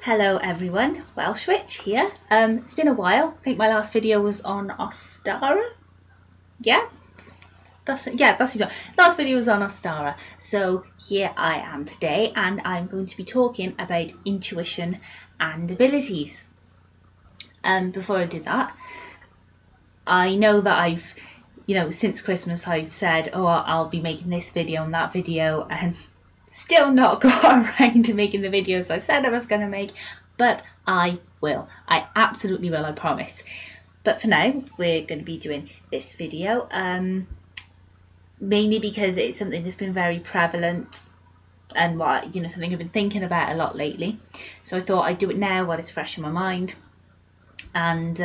Hello everyone, Welsh Witch here. It's been a while. I think my last video was on Ostara. That's it. Last video was on Ostara. So here I am today, and I'm going to be talking about intuition and abilities. Before I do that, I know that I've, since Christmas I've said, oh, I'll be making this video and that video, and still not got around to making the videos I said I was going to make, but I will. I absolutely will, I promise. But for now, we're going to be doing this video, mainly because it's something that's been very prevalent and something I've been thinking about a lot lately. So I thought I'd do it now while it's fresh in my mind. And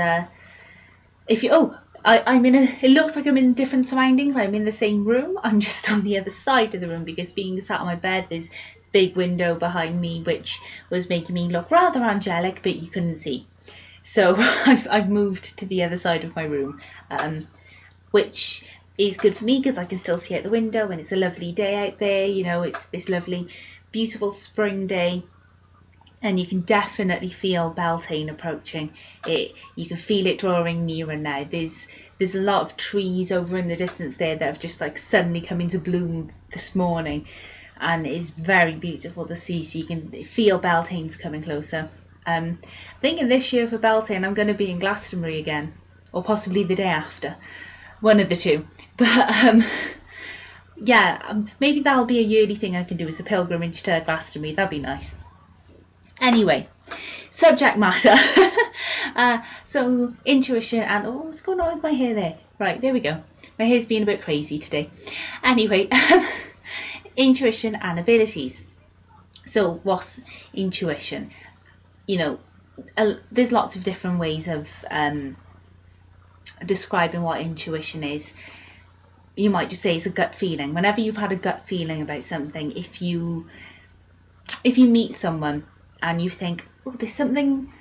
it looks like I'm in different surroundings. I'm in the same room. I'm just on the other side of the room because being sat on my bed, there's a big window behind me which was making me look rather angelic, but you couldn't see. So I've moved to the other side of my room, which is good for me because I can still see out the window and it's a lovely day out there. It's this lovely, beautiful spring day. And you can definitely feel Beltane approaching. You can feel it drawing nearer now. There's a lot of trees over in the distance there that have just like suddenly come into bloom this morning, and it's very beautiful to see. So you can feel Beltane's coming closer. I'm thinking this year for Beltane I'm going to be in Glastonbury again, or possibly the day after, one of the two. But maybe that'll be a yearly thing I can do as a pilgrimage to Glastonbury. That'd be nice. Anyway, subject matter. So intuition and what's going on with my hair there? Right, there we go. My hair's being a bit crazy today. Anyway, intuition and abilities. So what's intuition? There's lots of different ways of describing what intuition is. You might just say it's a gut feeling. Whenever you've had a gut feeling about something, if you meet someone and you think, oh, there's something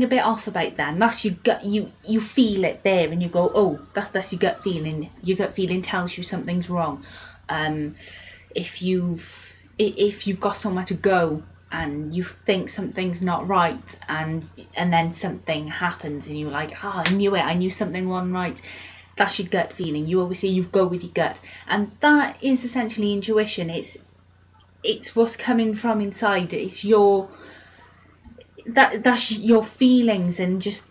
a bit off about them, that's your gut. You feel it there, and you go, oh, that's your gut feeling. Your gut feeling tells you something's wrong. If you've got somewhere to go and you think something's not right, and then something happens, and you're like, I knew it. I knew something wasn't right. That's your gut feeling. You always say you go with your gut, and that is essentially intuition. It's what's coming from inside. It's that's your feelings, and just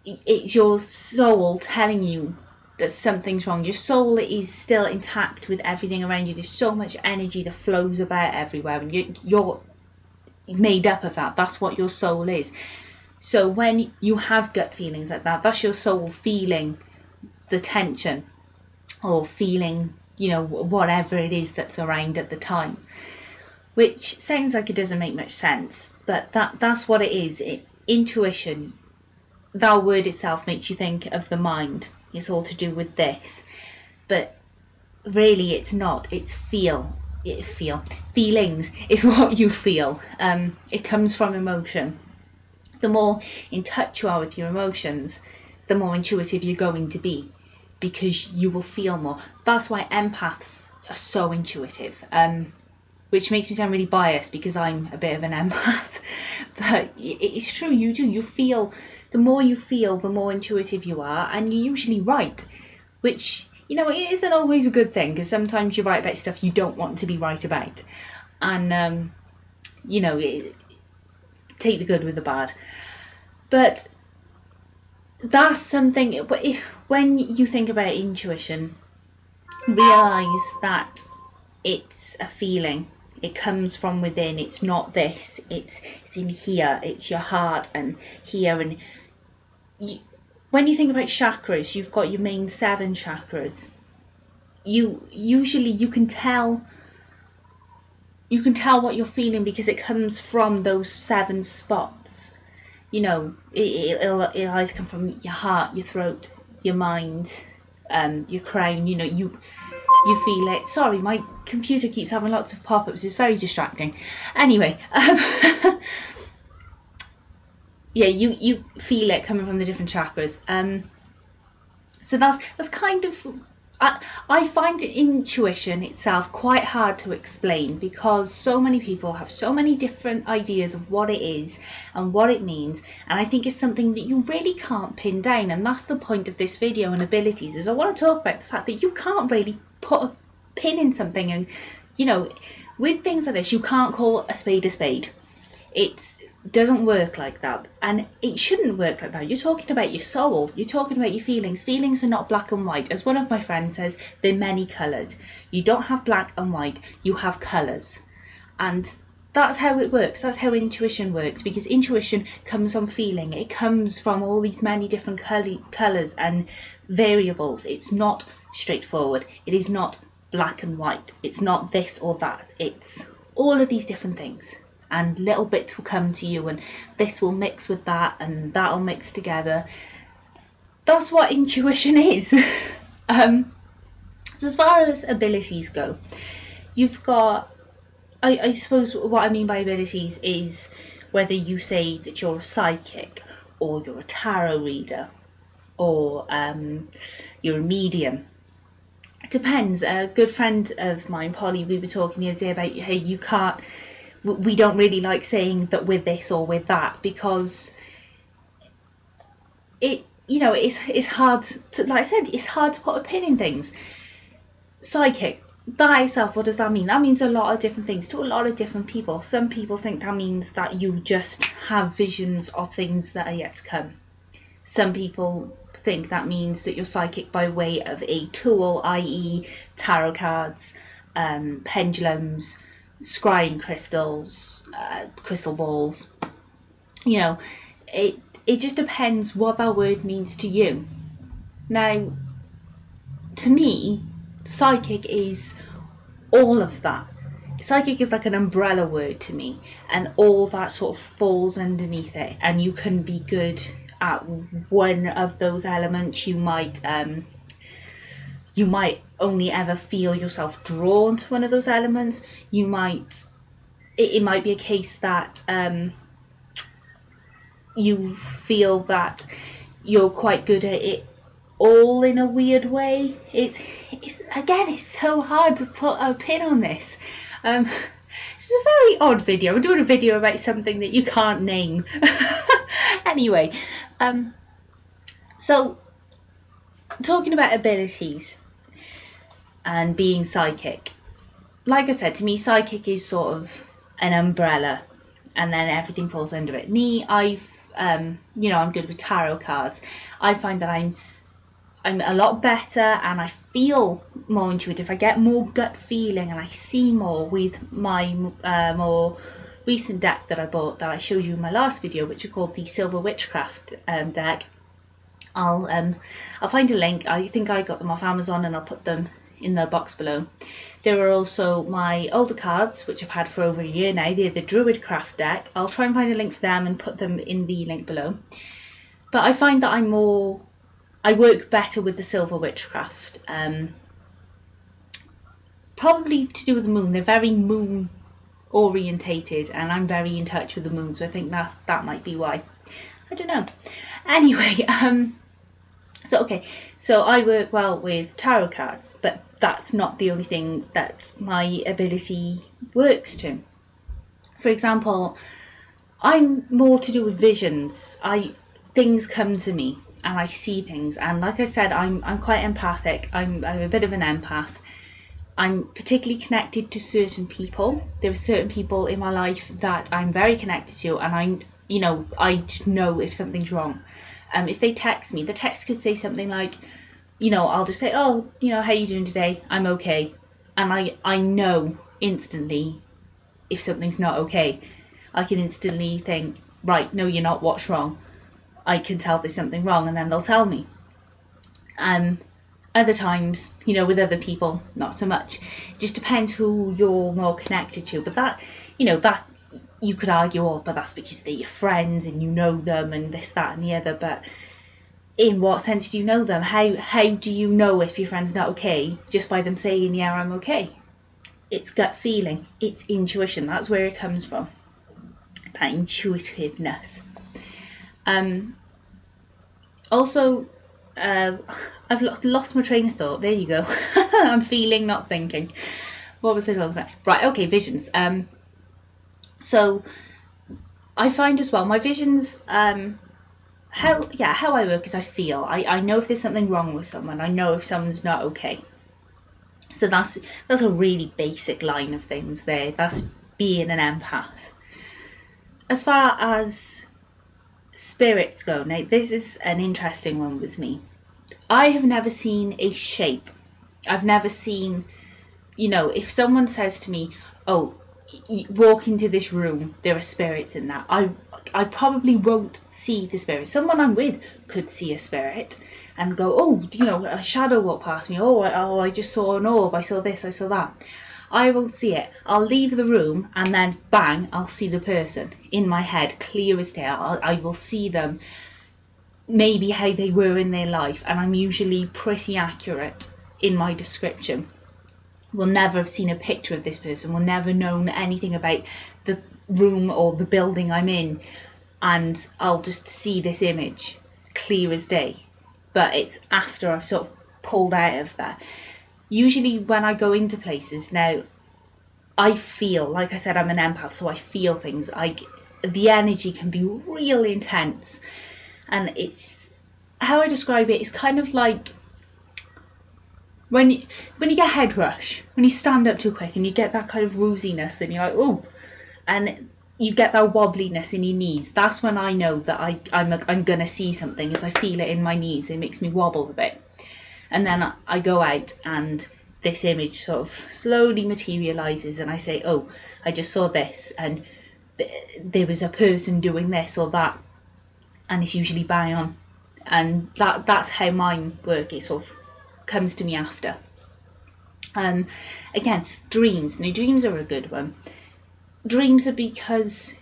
it's your soul telling you that something's wrong. Your soul is still intact with everything around you. There's so much energy that flows about everywhere, and you're made up of that. That's what your soul is. So when you have gut feelings like that, that's your soul feeling the tension, or feeling whatever it is that's around at the time, which sounds like it doesn't make much sense, but that's what it is. Intuition, that word itself makes you think of the mind. It's all to do with this, but really it's not. It's feelings. It's what you feel. It comes from emotion. The more in touch you are with your emotions, the more intuitive you're going to be, because you will feel more. That's why empaths are so intuitive, which makes me sound really biased because I'm a bit of an empath, but it's true. You feel. The more you feel, the more intuitive you are, and you're usually right, which it isn't always a good thing, because sometimes you're right about stuff you don't want to be right about, and take the good with the bad. But that's something. When you think about intuition, realise that it's a feeling. It comes from within. It's not this. It's in here. It's your heart and here. And when you think about chakras, you've got your main 7 chakras. You can tell what you're feeling because it comes from those 7 spots. It'll either come from your heart, your throat, your mind, your crown. You feel it. Sorry, my computer keeps having lots of pop-ups. It's very distracting. Anyway, you feel it coming from the different chakras. So that's kind of I find intuition itself quite hard to explain because so many people have so many different ideas of what it is and what it means, and I think it's something that you really can't pin down, and that's the point of this video on abilities, is I want to talk about the fact that you can't really put a pin in something, and you know, with things like this you can't call a spade a spade. It doesn't work like that, and it shouldn't work like that. You're talking about your soul, you're talking about your feelings. Feelings are not black and white. As one of my friends says, they're many coloured. You don't have black and white, you have colours. And that's how it works, that's how intuition works, because intuition comes from feeling, it comes from all these many different colours and variables. It's not straightforward, it is not black and white, it's not this or that, it's all of these different things. And little bits will come to you, and this will mix with that, and that'll mix together. That's what intuition is. So as far as abilities go, you've got, I suppose what I mean by abilities is whether you say that you're a psychic, or you're a tarot reader, or you're a medium. It depends. A good friend of mine, Polly, we were talking the other day about, hey, we don't really like saying that we're this or we're that, because it's hard to, like I said, it's hard to put a pin in things. Psychic, that itself, what does that mean? That means a lot of different things to a lot of different people. Some people think that means that you just have visions of things that are yet to come. Some people think that means that you're psychic by way of a tool, i.e. tarot cards, pendulums, scrying crystals, crystal balls. You know, it just depends what that word means to you. Now, to me, psychic is all of that. Psychic is like an umbrella word to me, and all that sort of falls underneath it, and you can be good at one of those elements. You might only ever feel yourself drawn to one of those elements. You might, it might be a case that you feel that you're quite good at it all in a weird way. It's again, it's so hard to put a pin on this. It's a very odd video. I'm doing a video about something that you can't name. Anyway, so talking about abilities and being psychic, like I said, to me psychic is sort of an umbrella, and then everything falls under it. Me, I'm good with tarot cards. I find that I'm a lot better, and I feel more intuitive. I get more gut feeling, and I see more with my more recent deck that I bought, that I showed you in my last video, which are called the Silver Witchcraft deck. I'll find a link. I think I got them off Amazon, and I'll put them in the box below. There are also my older cards, which I've had for over a year now. They're the Druidcraft deck. I'll try and find a link for them and put them in the link below. But I find that I work better with the Silver Witchcraft. Probably to do with the moon. They're very moon orientated, and I'm very in touch with the moon, so I think that might be why. I don't know. Anyway, so I work well with tarot cards, but that's not the only thing that my ability works to. For example, I'm more to do with visions. Things come to me, and I see things, and like I said, I'm quite empathic. I'm a bit of an empath. I'm particularly connected to certain people. There are certain people in my life that I'm very connected to, and I just know if something's wrong. If they text me, the text could say something like, I'll just say, oh, how you doing today? I'm okay. And I know instantly if something's not okay. I can instantly think, right, no, you're not, what's wrong? I can tell there's something wrong, and then they'll tell me. Other times, with other people, not so much. It just depends who you're more connected to. But that you could argue, but that's because they're your friends and you know them and this, that and the other. But in what sense do you know them? How do you know if your friend's not okay? Just by them saying, yeah, I'm okay. It's gut feeling. It's intuition. That's where it comes from. That intuitiveness. Also, I've lost my train of thought. There you go. I'm feeling, not thinking. What was I talking about? Right, okay, visions. So I find as well, my visions, how I work is I feel. I know if there's something wrong with someone. I know if someone's not okay. So that's a really basic line of things there. That's being an empath. As far as spirits go, now this is an interesting one with me. I have never seen a shape. I've never seen, if someone says to me, oh, walk into this room, there are spirits in that, I probably won't see the spirit. Someone I'm with could see a spirit and go, oh, a shadow walked past me, I just saw an orb, I saw this, I saw that. I won't see it. I'll leave the room and then bang, I'll see the person in my head, clear as day. I will see them, maybe how they were in their life, and I'm usually pretty accurate in my description. Will never have seen a picture of this person, will never known anything about the room or the building I'm in, and I'll just see this image clear as day. But it's after I've sort of pulled out of that. Usually when I go into places now, I feel, like I said, I'm an empath, so I feel things. The energy can be real intense, and it's, how I describe it is kind of like when you get a head rush, when you stand up too quick and you get that kind of wooziness and you're like, oh, and you get that wobbliness in your knees. That's when I know that I'm gonna see something, as I feel it in my knees. It makes me wobble a bit. And then I go out and this image sort of slowly materialises and I say, oh, I just saw this and there was a person doing this or that, and it's usually bang on. And that's how mine work. It sort of comes to me after. Again, dreams. Now, dreams are a good one. Dreams are because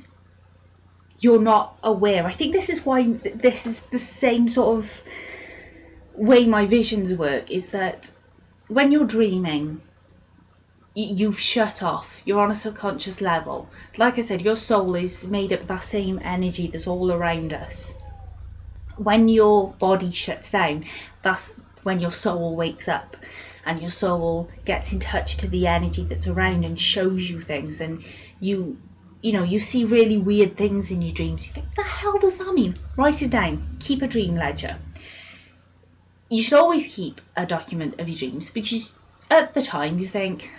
you're not aware. I think this is why this is the same sort of way my visions work, is that when you're dreaming, you've shut off. You're on a subconscious level. Like I said, your soul is made up of that same energy that's all around us. When your body shuts down, that's when your soul wakes up, and your soul gets in touch to the energy that's around and shows you things, and you see really weird things in your dreams. You think, what the hell does that mean? Write it down. Keep a dream ledger. You should always keep a document of your dreams, because at the time you think,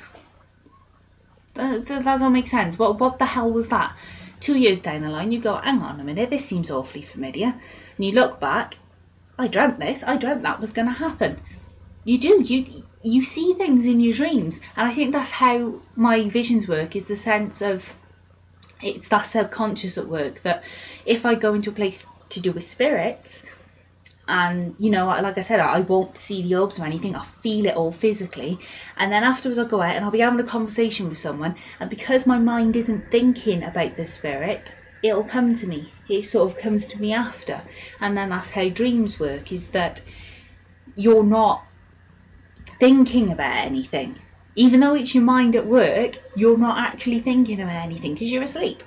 that don't make sense. What the hell was that? 2 years down the line you go, hang on a minute, this seems awfully familiar. And you look back, I dreamt this, I dreamt that was going to happen. You do, you see things in your dreams. And I think that's how my visions work, is the sense of, it's that subconscious at work, that if I go into a place to do with spirits, and like I said, I won't see the orbs or anything, I'll feel it all physically, and then afterwards I'll go out and I'll be having a conversation with someone, and because my mind isn't thinking about the spirit, it'll come to me. It sort of comes to me after. And then that's how dreams work, is that you're not thinking about anything. Even though it's your mind at work, you're not actually thinking about anything because you're asleep.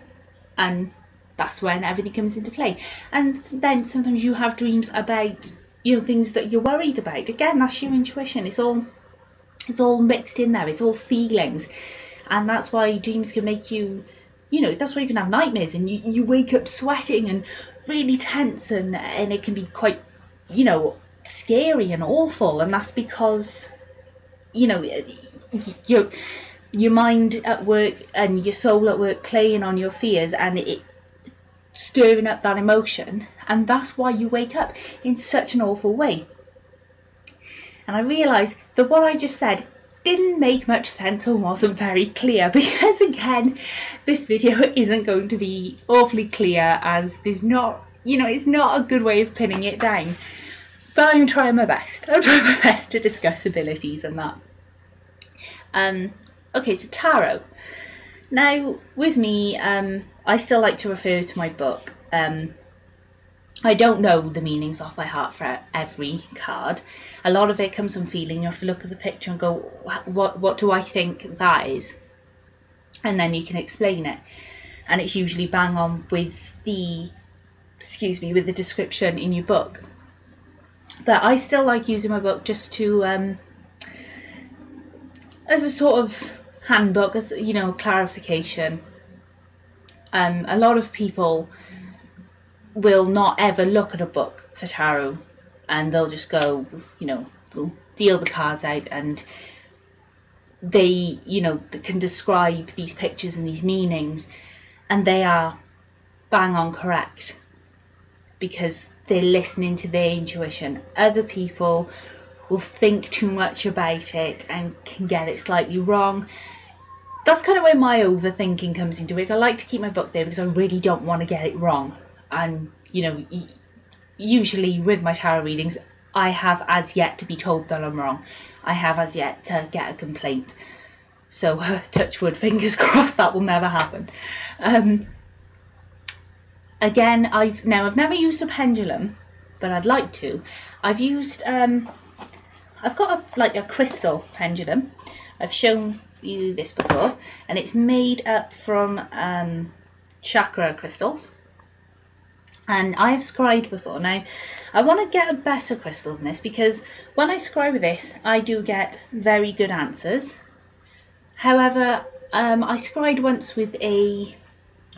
And that's when everything comes into play. And then sometimes you have dreams about, things that you're worried about. Again, that's your intuition. It's all mixed in there. It's all feelings. And that's why dreams can make you, that's why you can have nightmares and you wake up sweating and really tense, and it can be quite, scary and awful. And that's because, your mind at work and your soul at work playing on your fears, and it stirring up that emotion, and that's why you wake up in such an awful way. And I realised that what I just said didn't make much sense or wasn't very clear, because again, this video isn't going to be awfully clear, as there's not, it's not a good way of pinning it down. But I'm trying my best. I'm trying my best to discuss abilities and that. Okay, so tarot. Now, with me, I still like to refer to my book. I don't know the meanings off by heart for every card. A lot of it comes from feeling. You have to look at the picture and go, what do I think that is? And then you can explain it. And it's usually bang on with the description in your book. But I still like using my book just to as a sort of handbook, as you know, clarification. A lot of people will not ever look at a book for tarot, and they'll just go, you know, they'll deal the cards out, and they, you know, can describe these pictures and these meanings, and they are bang on correct because they're listening to their intuition. Other people will think too much about it and can get it slightly wrong. That's kind of where my overthinking comes into it. I like to keep my book there because I really don't want to get it wrong. And, you know, usually with my tarot readings, I have as yet to be told that I'm wrong. I have as yet to get a complaint. So, touch wood, fingers crossed, that will never happen. Again, I've never used a pendulum, but I'd like to. I've used, I've got a crystal pendulum. I've shown you this before, and it's made up from chakra crystals. And I've scryed before. Now, I want to get a better crystal than this, because when I scry with this, I do get very good answers. However, I scryed once with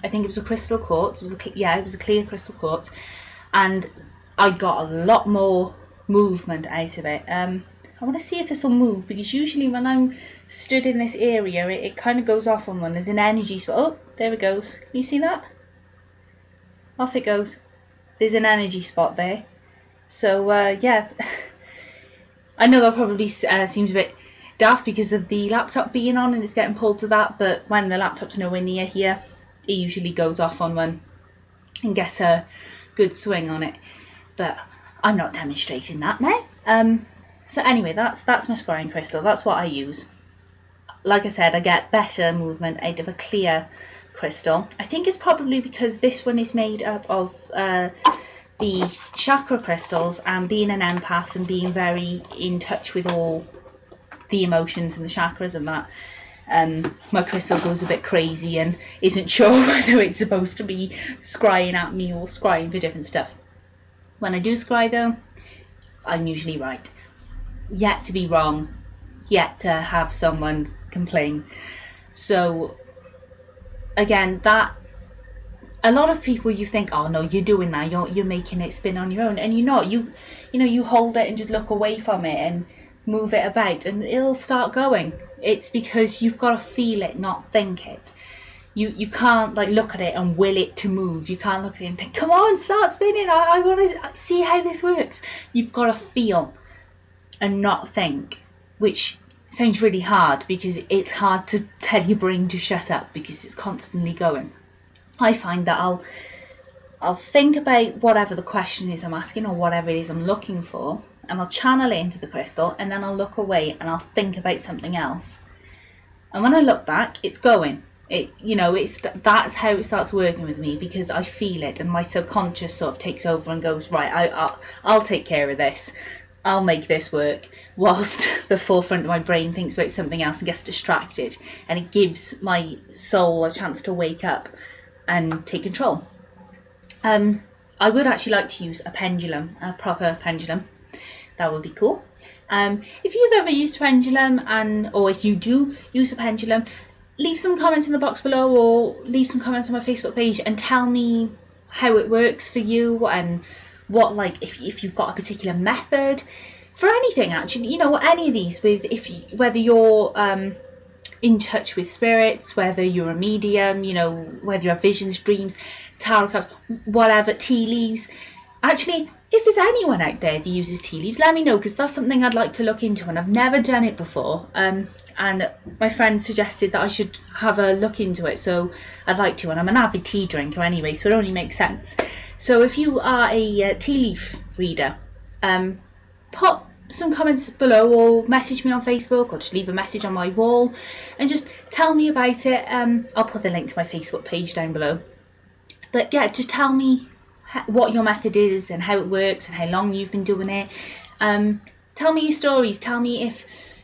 I think it was a crystal quartz. It was a clear crystal quartz, and I got a lot more movement out of it. I want to see if this will move, because usually when I'm stood in this area, it kind of goes off on one. There's an energy spot. Oh, there it goes. Can you see that? Off it goes. There's an energy spot there. So, yeah. I know that probably seems a bit daft because of the laptop being on and it's getting pulled to that, but when the laptop's nowhere near here, it usually goes off on one and gets a good swing on it. But I'm not demonstrating that now. So anyway, that's my scrying crystal. That's what I use. Like I said, I get better movement out of a clear crystal. I think it's probably because this one is made up of the chakra crystals, and being an empath and being very in touch with all the emotions and the chakras and that, my crystal goes a bit crazy and isn't sure whether it's supposed to be scrying at me or scrying for different stuff. When I do scry though, I'm usually right. Yet to be wrong, yet to have someone complain. So again, that a lot of people, you think, oh no, you're doing that, you're making it spin on your own, and you're not. You know, you hold it and just look away from it and move it about and it'll start going. It's because you've got to feel it, not think it. You can't like look at it and will it to move. You can't look at it and think, come on, start spinning, I want to see how this works. You've got to feel and not think, which sounds really hard because it's hard to tell your brain to shut up because it's constantly going. I find that I'll think about whatever the question is I'm asking or whatever it is I'm looking for, and I'll channel it into the crystal, and then I'll look away and I'll think about something else. And when I look back, it's going. That's how it starts working with me, because I feel it and my subconscious sort of takes over and goes, right, I'll take care of this. I'll make this work, whilst the forefront of my brain thinks about something else and gets distracted, and it gives my soul a chance to wake up and take control. I would actually like to use a pendulum, a proper pendulum. That would be cool. If you've ever used a pendulum, or if you do use a pendulum, leave some comments in the box below, or leave some comments on my Facebook page and tell me how it works for you, and what, like, if you've got a particular method for anything, actually, any of these, whether you're in touch with spirits, whether you're a medium, whether you have visions, dreams, tarot cards, whatever, tea leaves. Actually, if there's anyone out there that uses tea leaves, let me know, because that's something I'd like to look into, and I've never done it before. And my friend suggested that I should have a look into it, so I'd like to, and I'm an avid tea drinker anyway, so it only makes sense. So if you are a tea leaf reader, pop some comments below, or message me on Facebook, or just leave a message on my wall and just tell me about it. I'll put the link to my Facebook page down below. But yeah, just tell me what your method is and how it works and how long you've been doing it. Tell me your stories. Tell me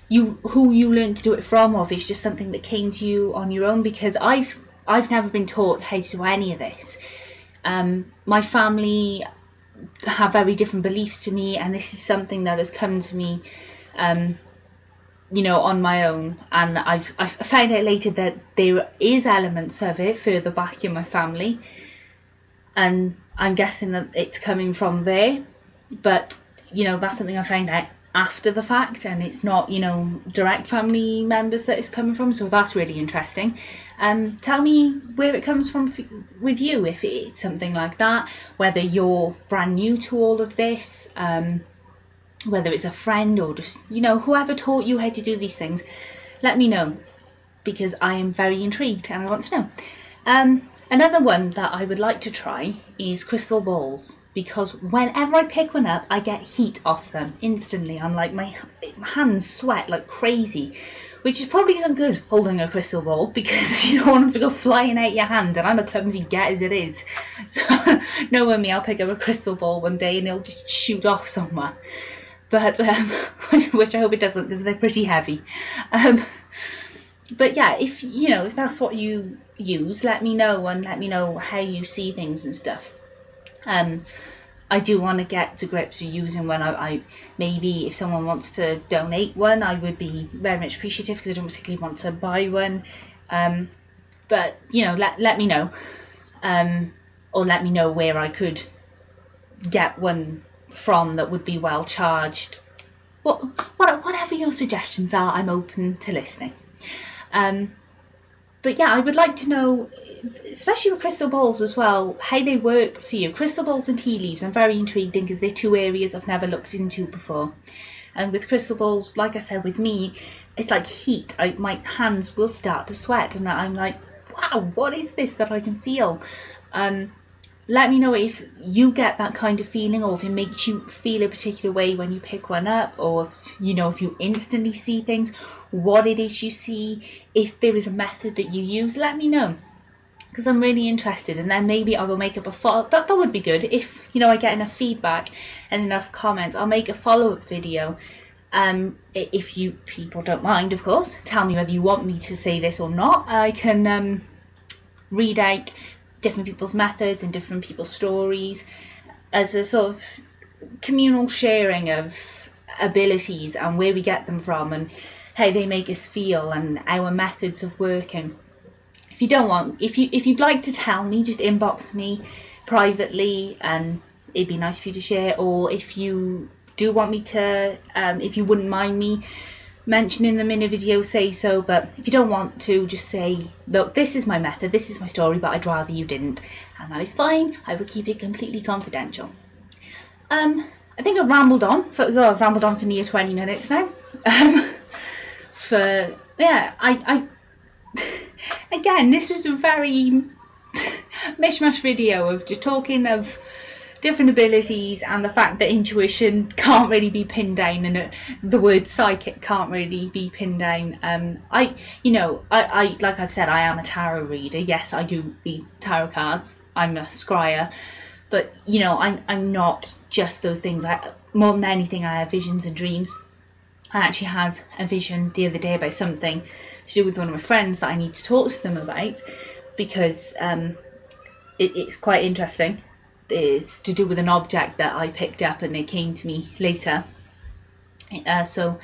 who you learned to do it from, or if it's just something that came to you on your own, because I've never been taught how to do any of this. My family have very different beliefs to me, and this is something that has come to me you know, on my own, and I've found out later that there is elements of it further back in my family, and I'm guessing that it's coming from there, but you know, that's something I found out after the fact, and it's not, you know, direct family members that it's coming from, so that's really interesting. Tell me where it comes from with you, if it's something like that, whether you're brand new to all of this, whether it's a friend or just, you know, whoever taught you how to do these things. Let me know, because I am very intrigued and I want to know. Another one that I would like to try is crystal balls, because whenever I pick one up I get heat off them instantly. I'm like, my hands sweat like crazy, which is probably isn't good holding a crystal ball, because you don't want them to go flying out your hand, and I'm a clumsy get as it is. So knowing me, I'll pick up a crystal ball one day and it'll just shoot off somewhere. But which I hope it doesn't, because they're pretty heavy. But yeah, if you know, if that's what you use, let me know, and let me know how you see things and stuff. I do want to get to grips with using one. I maybe if someone wants to donate one, I would be very much appreciative, because I don't particularly want to buy one. But you know, let me know, or let me know where I could get one from that would be well charged. Whatever your suggestions are, I'm open to listening. But yeah, I would like to know, especially with crystal balls as well, how they work for you. Crystal balls and tea leaves, I'm very intrigued in, because they're two areas I've never looked into before. And with crystal balls, like I said, with me, it's like heat. My hands will start to sweat, and I'm like, wow, what is this that I can feel? Let me know if you get that kind of feeling, or if it makes you feel a particular way when you pick one up, or if, you know, if you instantly see things, what it is you see, if there is a method that you use. Let me know, because I'm really interested, and then maybe I will make up a follow. That would be good if, you know, I get enough feedback and enough comments. I'll make a follow-up video. If you people don't mind, of course. Tell me whether you want me to say this or not. I can read out different people's methods and different people's stories as a sort of communal sharing of abilities and where we get them from and how they make us feel and our methods of working. If you don't want, if you'd like to tell me, just inbox me privately, and it'd be nice for you to share. Or if you do want me to, if you wouldn't mind me mentioning them in a video, say so. But if you don't want to, just say, look, this is my method, this is my story, but I'd rather you didn't, and that is fine. I will keep it completely confidential. I think I've rambled on for near 20 minutes now. I again, this was a very mishmash video of just talking of different abilities and the fact that intuition can't really be pinned down, and the word psychic can't really be pinned down. I like I've said, I am a tarot reader. Yes, I do read tarot cards. I'm a scryer, but you know, I'm not just those things. More than anything, I have visions and dreams. I actually had a vision the other day about something to do with one of my friends that I need to talk to them about, because it's quite interesting. It's to do with an object that I picked up and it came to me later. So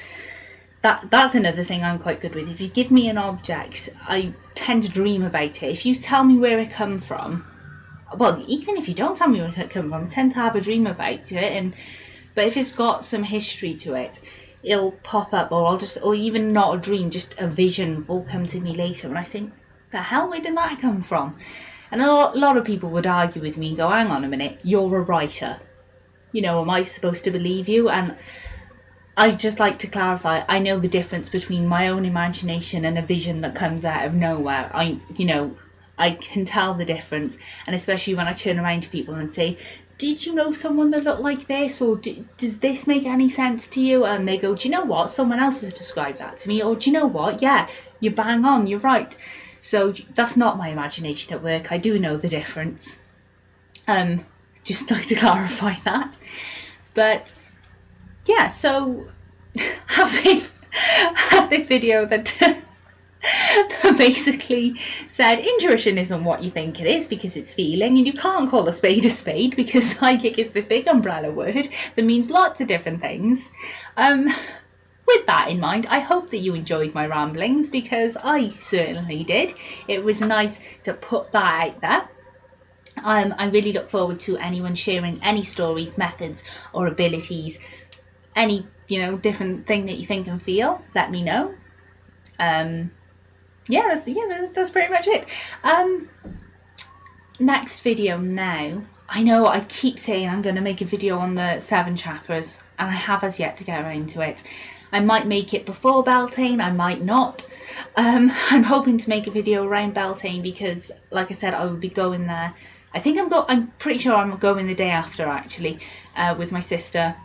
that's another thing I'm quite good with. If you give me an object, I tend to dream about it. If you tell me where it come from, well, even if you don't tell me where it come from, I tend to have a dream about it. But if it's got some history to it, it'll pop up, or even not a dream, just a vision will come to me later, and I think, the hell, where did that come from? And a lot of people would argue with me and go, hang on a minute, you're a writer. You know, am I supposed to believe you? And I just like to clarify, I know the difference between my own imagination and a vision that comes out of nowhere. I can tell the difference, and especially when I turn around to people and say, did you know someone that looked like this, or does this make any sense to you? And they go, do you know what, someone else has described that to me, or do you know what, yeah, you're bang on, you're right. So that's not my imagination at work. I do know the difference. Just like to clarify that. But yeah, so having had this video that that basically said intuition isn't what you think it is because it's feeling, and you can't call a spade because psychic is this big umbrella word that means lots of different things. With that in mind, I hope that you enjoyed my ramblings, because I certainly did. It was nice to put that out there. I really look forward to anyone sharing any stories, methods or abilities, any different thing that you think and feel. Let me know. That's pretty much it. Next video now. I know I keep saying I'm going to make a video on the 7 chakras, and I have as yet to get around to it. I might make it before Beltane, I might not. I'm hoping to make a video around Beltane because, like I said, I will be going there. I'm pretty sure I'm going the day after, actually, with my sister.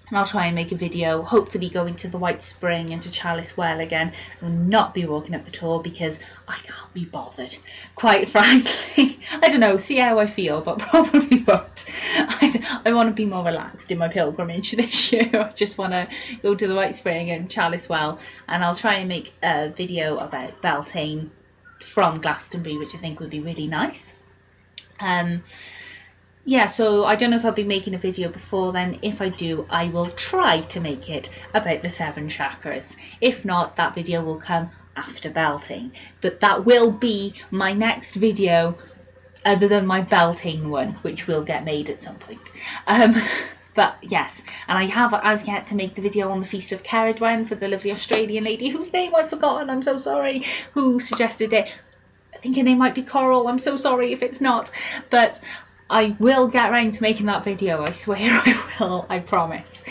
And I'll try and make a video, hopefully going to the White Spring and to Chalice Well again. I will not be walking up the tour because I can't be bothered, quite frankly. I don't know, see how I feel, but probably won't. I want to be more relaxed in my pilgrimage this year. I just want to go to the White Spring and Chalice Well, and I'll try and make a video about Beltane from Glastonbury, which I think would be really nice. Yeah, so I don't know if I'll be making a video before then. If I do, I will try to make it about the 7 chakras. If not, that video will come after Beltane. But that will be my next video, other than my Beltane one, which will get made at some point. But yes, and I have as yet to make the video on the Feast of Ceridwen for the lovely Australian lady whose name I've forgotten, I'm so sorry, who suggested it. I think her name might be Coral, I'm so sorry if it's not. But I will get around to making that video, I swear I will, I promise.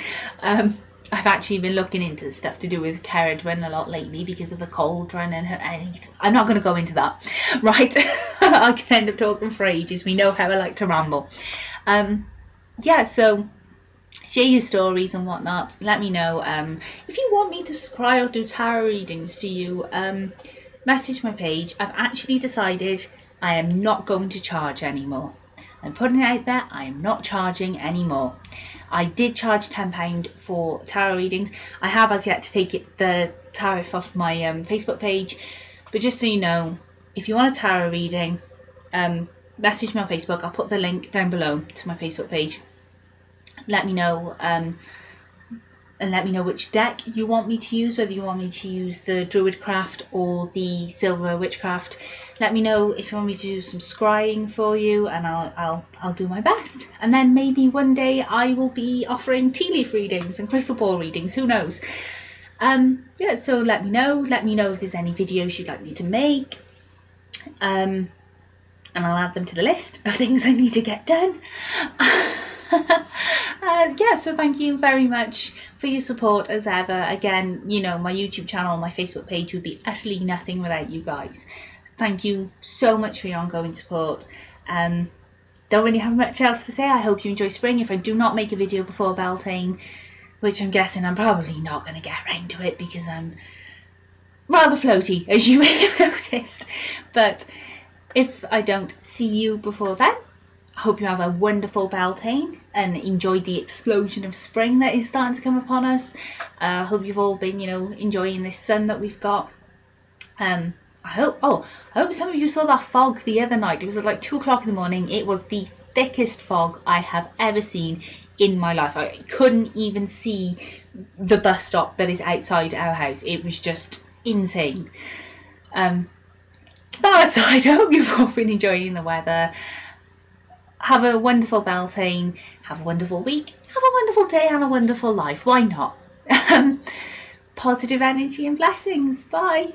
I've actually been looking into stuff to do with Ceridwen a lot lately because of the cauldron and anything. I'm not going to go into that, right? I can end up talking for ages. We know how I like to ramble. Yeah, so share your stories and whatnot. Let me know. If you want me to scry or do tarot readings for you, message my page. I've actually decided I am not going to charge anymore. I'm putting it out there, I am not charging anymore. I did charge £10 for tarot readings. I have as yet to take the tariff off my Facebook page. But just so you know, if you want a tarot reading, message me on Facebook. I'll put the link down below to my Facebook page. Let me know, and let me know which deck you want me to use, whether you want me to use the Druidcraft or the Silver Witchcraft. Let me know if you want me to do some scrying for you, and I'll do my best. And then maybe one day I will be offering tea leaf readings and crystal ball readings, who knows. Yeah, so let me know if there's any videos you'd like me to make, and I'll add them to the list of things I need to get done. Yeah, so thank you very much for your support as ever. Again, my YouTube channel and my Facebook page would be utterly nothing without you guys. Thank you so much for your ongoing support. Don't really have much else to say. I hope you enjoy spring. If I do not make a video before Beltane, which I'm guessing I'm probably not going to get around to it because I'm rather floaty, as you may have noticed. But if I don't see you before then, I hope you have a wonderful Beltane and enjoy the explosion of spring that is starting to come upon us. I hope you've all been, enjoying this sun that we've got. I hope some of you saw that fog the other night. It was at like 2 o'clock in the morning. It was the thickest fog I have ever seen in my life. I couldn't even see the bus stop that is outside our house. It was just insane. That aside, I hope you've all been enjoying the weather. Have a wonderful Beltane. Have a wonderful week. Have a wonderful day and a wonderful life. Why not? Positive energy and blessings. Bye.